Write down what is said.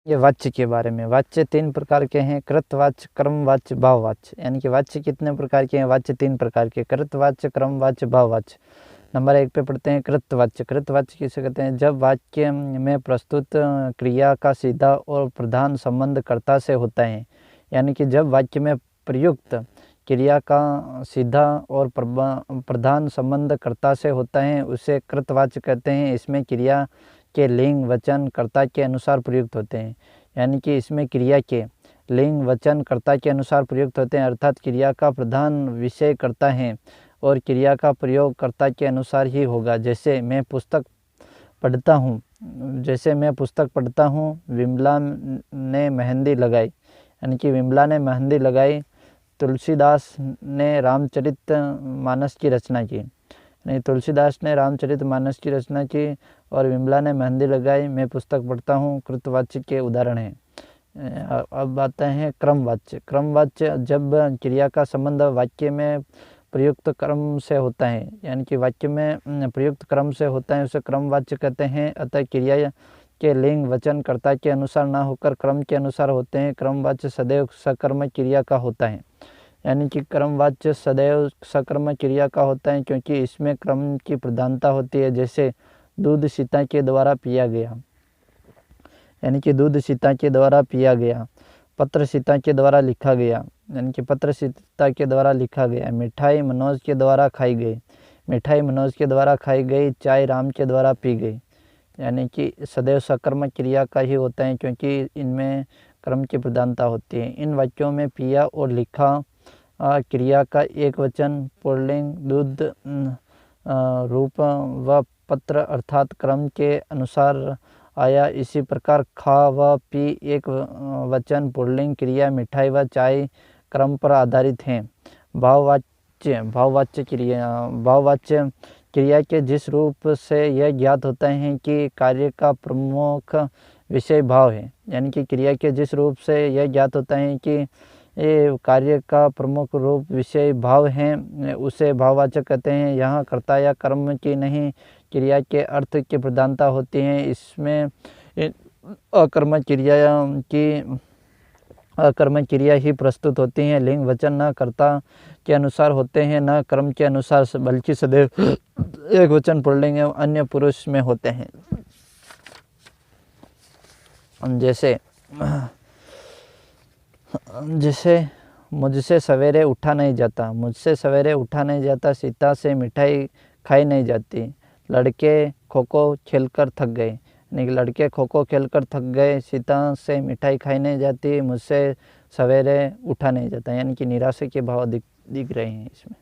ये वाच्य के बारे में। वाच्य 3 प्रकार के हैं, कृतवाच्य, क्रमवाच्य, भाववाच्य। यानी कि वाच्य कितने प्रकार के हैं? वाच्य 3 प्रकार के, कृतवाच्य, क्रमवाच्य, भाववाच्य। नंबर 1 पे पढ़ते हैं कृतवाच्य। कृतवाच्य किसे कहते हैं? जब वाक्य में प्रस्तुत क्रिया का सीधा और प्रधान संबंध कर्ता से होता है। यानी कि जब वाक्य में प्रयुक्त क्रिया का सीधा और प्रधान संबंध कर्ता से होता है, उसे कृतवाच्य कहते हैं। इसमें क्रिया के लिंग वचन कर्ता के अनुसार प्रयुक्त होते हैं। यानी कि इसमें क्रिया के लिंग वचन कर्ता के अनुसार प्रयुक्त होते हैं, अर्थात क्रिया का प्रधान विषय कर्ता है और क्रिया का प्रयोग कर्ता के अनुसार ही होगा। जैसे मैं पुस्तक पढ़ता हूँ, विमला ने मेहंदी लगाई। यानी कि विमला ने मेहंदी लगाई। तुलसीदास ने रामचरितमानस की रचना की। तुलसीदास ने रामचरितमानस की रचना की और विमला ने मेहंदी लगाई। मैं पुस्तक पढ़ता हूँ कृतवाच्य के उदाहरण हैं। अब आते हैं क्रमवाच्य। क्रमवाच्य जब क्रिया का संबंध वाक्य में प्रयुक्त क्रम से होता है, यानी कि वाक्य में प्रयुक्त क्रम से होता है, उसे क्रमवाच्य कहते हैं। अतः क्रिया के लिंग वचन कर्ता के अनुसार ना होकर क्रम के अनुसार होते हैं। क्रमवाच्य सदैव सकर्मक क्रिया का होता है। यानी कि क्रमवाच्य सदैव सकर्मक क्रिया का होता है, क्योंकि इसमें क्रम की प्रधानता होती है। जैसे दूध सीता के द्वारा पिया गया, यानी कि दूध सीता के द्वारा पिया गया। पत्र सीता के द्वारा लिखा गया, यानी कि पत्र सीता के द्वारा लिखा गया। मिठाई मनोज के द्वारा खाई गई, मिठाई मनोज के द्वारा खाई गई। चाय राम के द्वारा पी गई। यानी कि सदैव सकर्मक क्रिया का ही होता है, क्योंकि इनमें क्रम की प्रधानता होती है। इन वाक्यों में पिया और लिखा क्रिया का एक वचन पुल्लिंग दूध रूप व पत्र अर्थात क्रम के अनुसार आया। इसी प्रकार खा व पी एक वचन पुल्लिंग क्रिया मिठाई व चाय क्रम पर आधारित हैं। भाववाच्य क्रिया के जिस रूप से यह ज्ञात होता है कि कार्य का प्रमुख विषय भाव है, यानी कि क्रिया के जिस रूप से यह ज्ञात होता है कि ये कार्य का प्रमुख रूप विषय भाव हैं, उसे भाववाचक कहते हैं। यहाँ कर्ता या कर्म की नहीं, क्रिया के अर्थ की प्रधानता होती है। इसमें अकर्मक क्रिया ही प्रस्तुत होती हैं। लिंग वचन न कर्ता के अनुसार होते हैं, न कर्म के अनुसार, बल्कि सदैव एक वचन पुल्लिंग एवं अन्य पुरुष में होते हैं। जैसे मुझसे सवेरे उठा नहीं जाता, सीता से मिठाई खाई नहीं जाती। लड़के खो खो खेलकर थक गए, सीता से मिठाई खाई नहीं जाती, मुझसे सवेरे उठा नहीं जाता। यानी कि निराशा के भाव दिख रहे हैं इसमें।